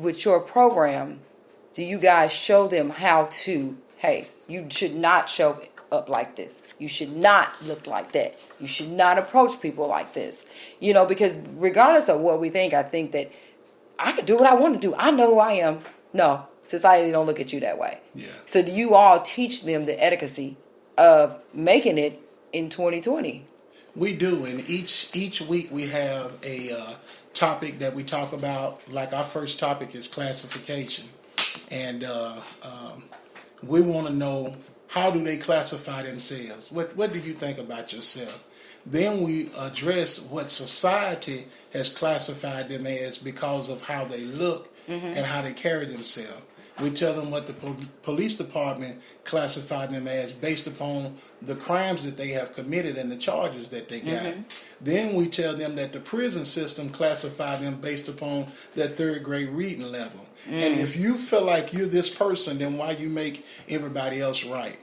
with your program, do you guys show them how to, hey, you should not show up like this. You should not look like that. You should not approach people like this. Because regardless of what we think, I think that I can do what I want to do. I know who I am. No, society don't look at you that way. Yeah. So do you all teach them the etiquette of making it in 2020? We do, and each week we have a topic that we talk about. Like our first topic is classification, and we want to know, how do they classify themselves? What do you think about yourself? Then we address what society has classified them as because of how they look and how they carry themselves. We tell them what the police department classified them as based upon the crimes that they have committed and the charges that they got. Then we tell them that the prison system classified them based upon their third grade reading level. And if you feel like you're this person, then why you make everybody else right?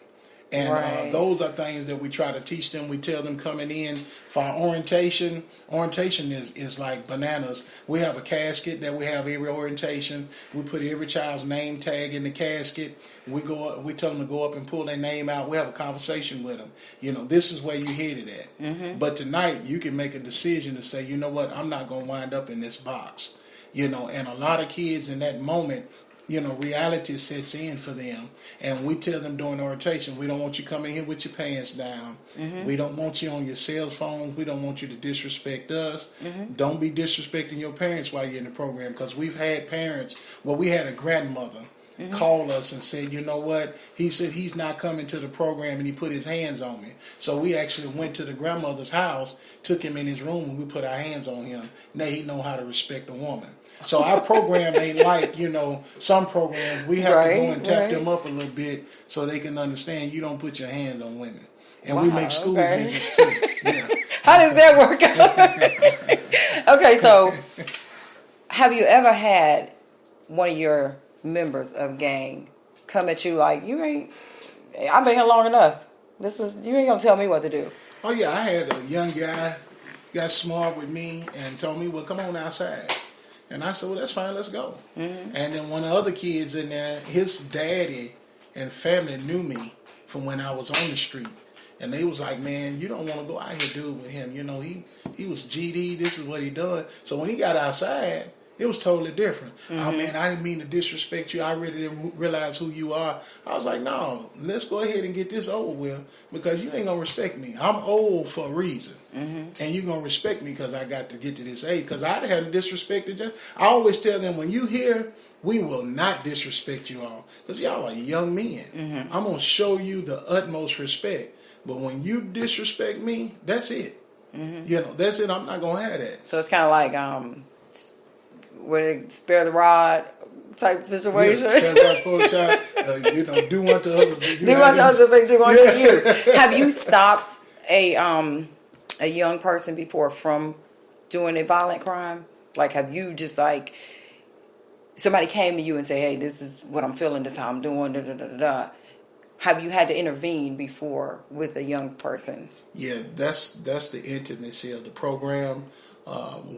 And those are things that we try to teach them. We tell them coming in for our orientation. Orientation is like bananas. We have a casket that we have every orientation. We put every child's name tag in the casket. We tell them to go up and pull their name out. We have a conversation with them. This is where you headed at. But tonight you can make a decision to say, you know what, I'm not going to wind up in this box. And a lot of kids in that moment, reality sets in for them. And we tell them during orientation, we don't want you coming here with your pants down. We don't want you on your cell phone. We don't want you to disrespect us. Don't be disrespecting your parents while you're in the program. Because we've had parents, we had a grandmother call us and said, you know what, he said he's not coming to the program, and he put his hands on me. So we actually went to the grandmother's house, took him in his room, and we put our hands on him. Now he know how to respect a woman. So our program ain't like, some programs. We have to go and tap them up a little bit so they can understand you don't put your hands on women. And we make school visits too. Yeah. How does that work out? Okay, so have you ever had one of your members of gang come at you like, I've been here long enough. You ain't gonna tell me what to do? Oh yeah, I had a young guy got smart with me and told me, well, come on outside. And I said, well, that's fine, let's go. And then one of the other kids in there, his daddy and family knew me from when I was on the street. And they was like, man, you don't want to go out here, dude, with him. He was GD, this is what he done. So when he got outside, it was totally different. Oh, man, I didn't mean to disrespect you. I really didn't realize who you are. I was like, no, let's go ahead and get this over with because you ain't going to respect me. I'm old for a reason. And you're going to respect me because I got to get to this age. Because I hadn't disrespected you. I always tell them, when you here, we will not disrespect you all. Because y'all are young men. I'm going to show you the utmost respect. But when you disrespect me, that's it. That's it. I'm not going to have that. So it's kind of like... where they spare the rod type situation. Yes, do unto others. Do unto others as they do unto you. Have you stopped a young person before from doing a violent crime? Like, have you just somebody came to you and say, hey, this is what I'm feeling, this is how I'm doing, da da da da. Have you had to intervene before with a young person? Yeah, that's the intimacy of the program.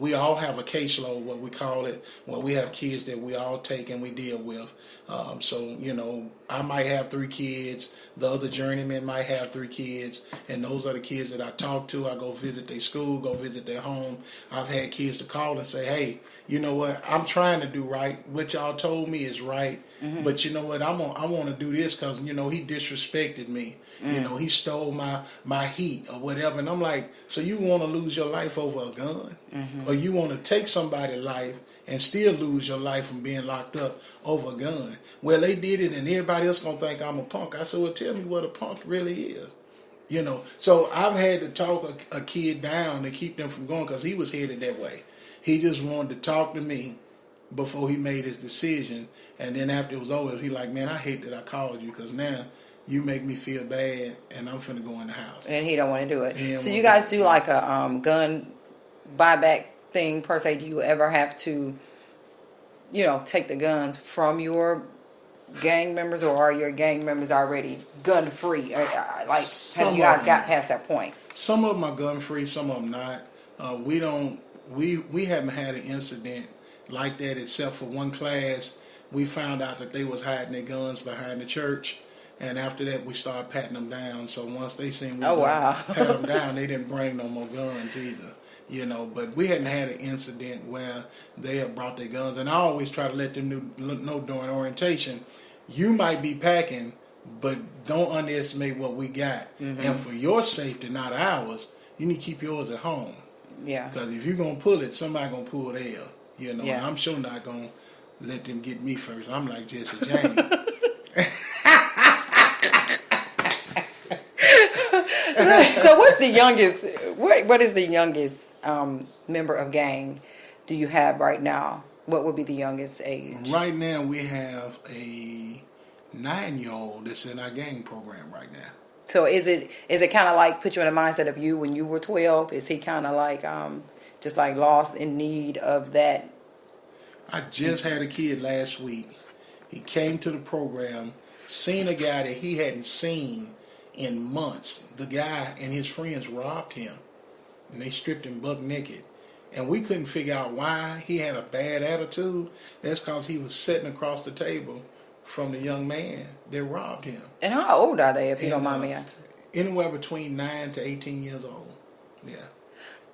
We all have a caseload, what we call it. Well, we have kids that we all take and we deal with. So, I might have 3 kids. The other journeyman might have 3 kids. And those are the kids that I talk to. I go visit their school, go visit their home. I've had kids to call and say, hey, you know what? I'm trying to do right. What y'all told me is right. But you know what? I want to do this because, he disrespected me. He stole my heat or whatever. And I'm like, so you want to lose your life over a gun? Or you want to take somebody's life and still lose your life from being locked up over a gun? Well, they did it and everybody else going to think I'm a punk. I said, well, tell me what a punk really is. So I've had to talk a kid down to keep them from going because he was headed that way. He just wanted to talk to me before he made his decision. And then after it was over, he like, man, I hate that I called you because now you make me feel bad and I'm finna go in the house. And he don't want to do it. So you guys do like a gun buyback thing per se? Do you ever have to, take the guns from your gang members, or are your gang members already gun free? Have you guys got past that point? Some of them are gun free, some of them not. We haven't had an incident like that, except for one class. We found out that they was hiding their guns behind the church, and after that we started patting them down. So once they seen we pat them down, they didn't bring no more guns either. But we hadn't had an incident where they have brought their guns. And I always try to let them know during orientation, you might be packing, but don't underestimate what we got. Mm-hmm. And for your safety, not ours, you need to keep yours at home. Yeah. Because if you're going to pull it, somebody going to pull theirs. And I'm sure not going to let them get me first. I'm like Jesse James. So what's the youngest, what is the youngest member of gang do you have right now? What would be the youngest age? Right now we have a 9-year-old that's in our gang program right now. So is it kind of like put you in the mindset of you when you were 12? Is he kind of like just like lost in need of that? I just had a kid last week. He came to the program, seen a guy that he hadn't seen in months. The guy and his friends robbed him, and they stripped him buck naked. And we couldn't figure out why he had a bad attitude. That's because he was sitting across the table from the young man that robbed him. And how old are they, if you don't mind me asking? Anywhere between 9 to 18 years old. Yeah.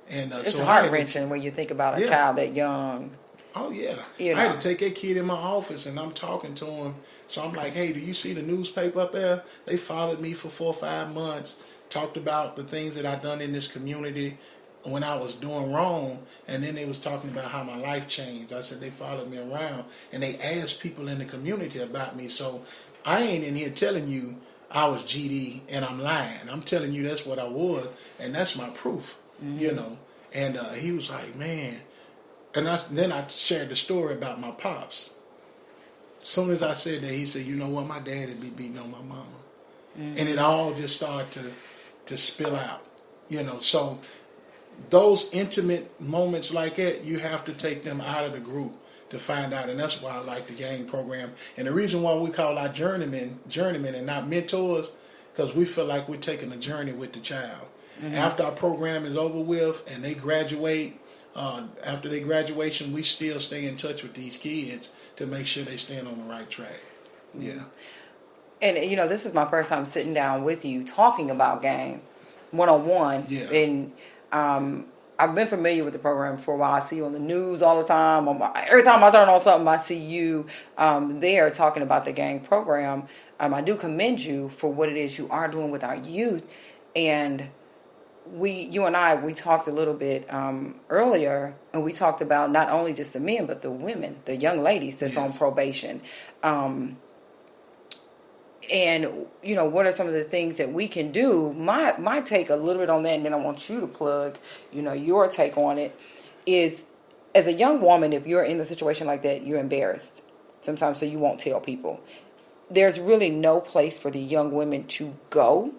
And it's heart-wrenching when you think about a child that young. Oh, yeah. I had to take that kid in my office, and I'm talking to him. So I'm like, hey, do you see the newspaper up there? They followed me for 4 or 5 months, talked about the things that I've done in this community when I was doing wrong, and then they was talking about how my life changed. I said they followed me around, and they asked people in the community about me. So I ain't in here telling you I was GD and I'm lying. I'm telling you that's what I was, and that's my proof, And he was like, man. And then I shared the story about my pops. As soon as I said that, he said, you know what, my dad would be beating on my mama. Mm-hmm. And it all just started to spill out, So those intimate moments like that, you have to take them out of the group to find out. And that's why I like the gang program. And the reason why we call our journeymen and not mentors, because we feel like we're taking a journey with the child. Mm-hmm. After our program is over with and they graduate, after their graduation, we still stay in touch with these kids to make sure they stand on the right track. Yeah. And, this is my first time sitting down with you talking about gang one-on-one. Yeah. And I've been familiar with the program for a while. I see you on the news all the time. Every time I turn on something, I see you there talking about the gang program. I do commend you for what it is you are doing with our youth. And you and I talked a little bit earlier, and we talked about not only just the men, but the women, the young ladies that's on probation. And, what are some of the things that we can do? My take a little bit on that, and then I want you to plug, your take on it, is as a young woman, if you're in a situation like that, you're embarrassed sometimes, so you won't tell people. There's really no place for the young women to go.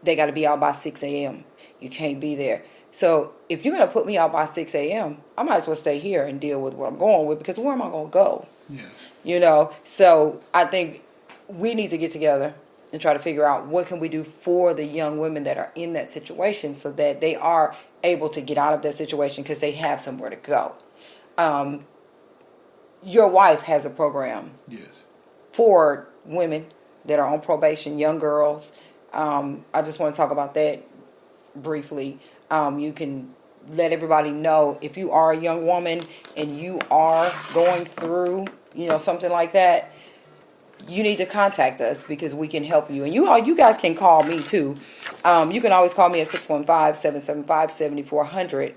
They got to be out by 6 a.m. You can't be there. So if you're going to put me out by 6 a.m., I might as well stay here and deal with what I'm going with, because where am I going to go? Yeah. So I think we need to get together and try to figure out what can we do for the young women that are in that situation so that they are able to get out of that situation because they have somewhere to go. Your wife has a program. Yes. For women that are on probation, young girls. I just want to talk about that briefly. You can let everybody know if you are a young woman and you are going through, something like that, you need to contact us because we can help you. And you guys can call me too. You can always call me at 615-775-7400.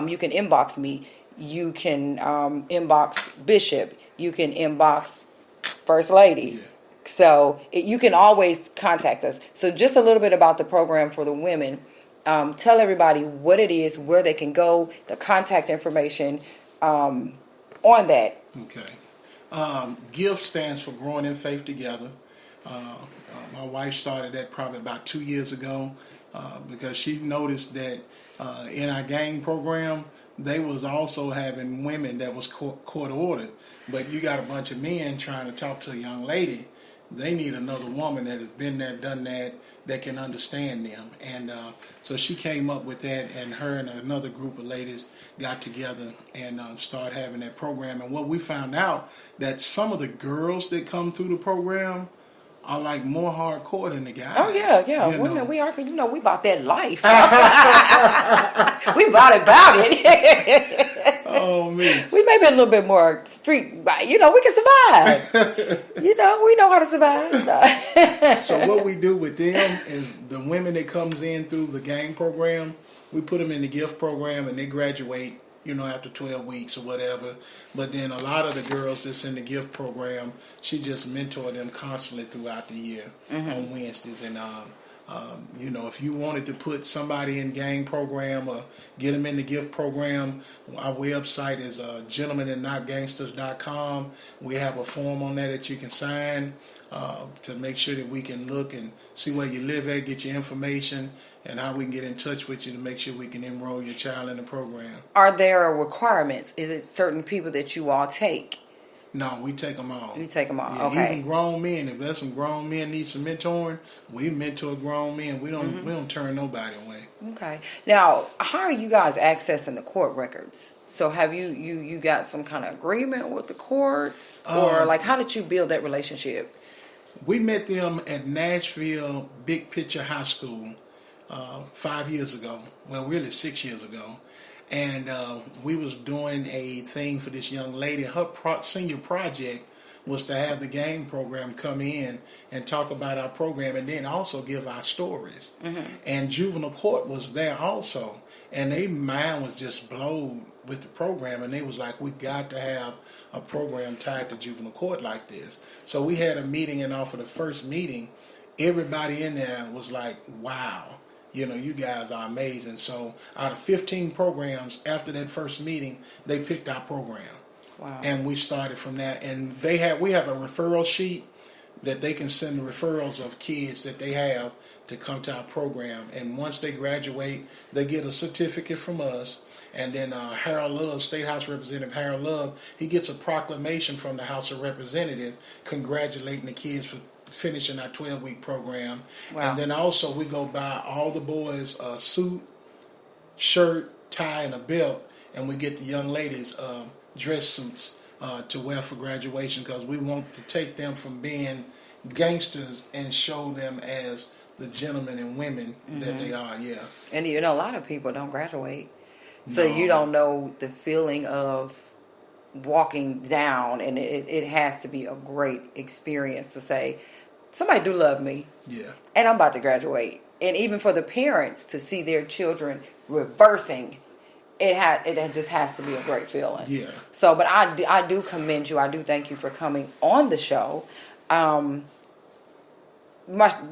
You can inbox me. You can inbox Bishop. You can inbox First Lady. Yeah. So you can always contact us. So just a little bit about the program for the women. Tell everybody what it is, where they can go, the contact information on that. Okay. GIFT stands for Growing in Faith Together. My wife started that probably about 2 years ago because she noticed that in our gang program, they was also having women that was court ordered. But you got a bunch of men trying to talk to a young lady they need another woman that has been there, done that can understand them. And so she came up with that, and her and another group of ladies got together and started having that program. And what we found out, that some of the girls that come through the program are like more hardcore than the guys. Oh yeah. You Women, know. we are. We about that life. We about it. Oh man. We may be a little bit more street, we can survive. We know how to survive. So what we do with them is the women that comes in through the gang program, we put them in the gift program, and they graduate, after 12 weeks or whatever. But then a lot of the girls that's in the gift program, she just mentor them constantly throughout the year on Wednesdays. And if you wanted to put somebody in gang program or get them in the gift program, our website is gentlemenandnotgangsters.com. We have a form on there that you can sign to make sure that we can look and see where you live at, get your information, and how we can get in touch with you to make sure we can enroll your child in the program. Are there requirements? Is it certain people that you all take? No, we take them all. You take them all, yeah, okay. Even grown men, if there's some grown men need some mentoring, we mentor grown men. We don't turn nobody away. Okay. Now, how are you guys accessing the court records? So have you got some kind of agreement with the courts? Or how did you build that relationship? We met them at Nashville Big Picture High School 5 years ago. Well, really 6 years ago. And we was doing a thing for this young lady. Her senior project was to have the game program come in and talk about our program, and then also give our stories. And juvenile court was there also, and their mind was just blown with the program, and they was like, we got to have a program tied to juvenile court like this. So we had a meeting, and off of the first meeting, everybody in there was like, wow. You guys are amazing. So out of 15 programs, after that first meeting, they picked our program. Wow. And we started from that. And we have a referral sheet that they can send the referrals of kids that they have to come to our program. And once they graduate, they get a certificate from us. And then Harold Love, State House Representative Harold Love, he gets a proclamation from the House of Representatives congratulating the kids for finishing our 12-week program. Wow. And then also we go buy all the boys a suit, shirt, tie, and a belt, and we get the young ladies dress suits to wear for graduation, because we want to take them from being gangsters and show them as the gentlemen and women that they are. Yeah. And a lot of people don't graduate, so No. you don't know the feeling of walking down, and it has to be a great experience to say, somebody do love me. Yeah. And I'm about to graduate. And even for the parents to see their children reversing, it just has to be a great feeling. Yeah. So, but I do commend you. I do thank you for coming on the show. The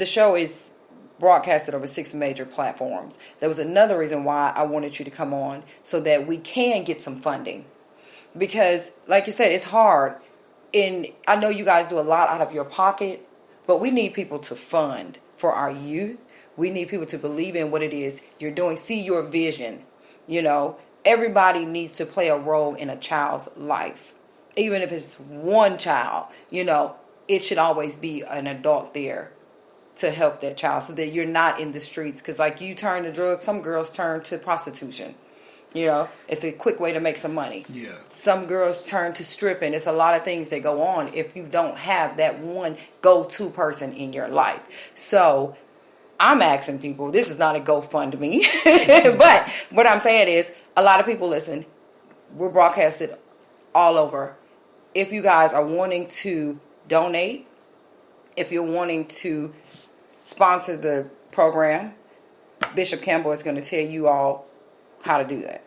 show is broadcasted over 6 major platforms. There was another reason why I wanted you to come on, so that we can get some funding. Because, like you said, it's hard. And I know you guys do a lot out of your pocket, but we need people to fund for our youth. We need people to believe in what it is you're doing, see your vision. Everybody needs to play a role in a child's life. Even if it's one child, it should always be an adult there to help that child, so that you're not in the streets. Because like you turn to drugs, some girls turn to prostitution. It's a quick way to make some money. Yeah. Some girls turn to stripping. It's a lot of things that go on if you don't have that one go-to person in your life. So I'm asking people, this is not a GoFundMe, but what I'm saying is, a lot of people listen. We're broadcasted all over. If you guys are wanting to donate, if you're wanting to sponsor the program, Bishop Campbell is going to tell you all how to do that.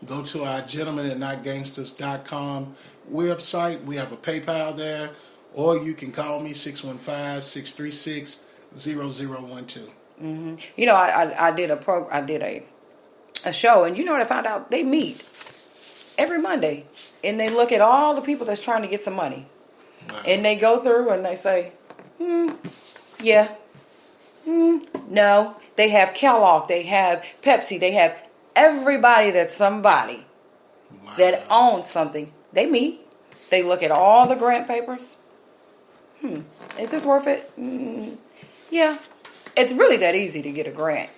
Go to our gentlemenandnotgangsters.com website. We have a PayPal there, or you can call me 615-636-0012. I did a show, and what I found out? They meet every Monday, and they look at all the people that's trying to get some money. Wow. And they go through and they say, yeah, no. They have Kellogg, they have Pepsi, they have everybody that's somebody that owns something. They meet. They look at all the grant papers. is this worth it? Yeah. It's really that easy to get a grant.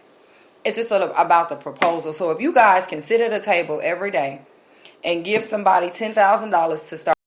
It's just sort of about the proposal. So if you guys can sit at a table every day and give somebody $10,000 to start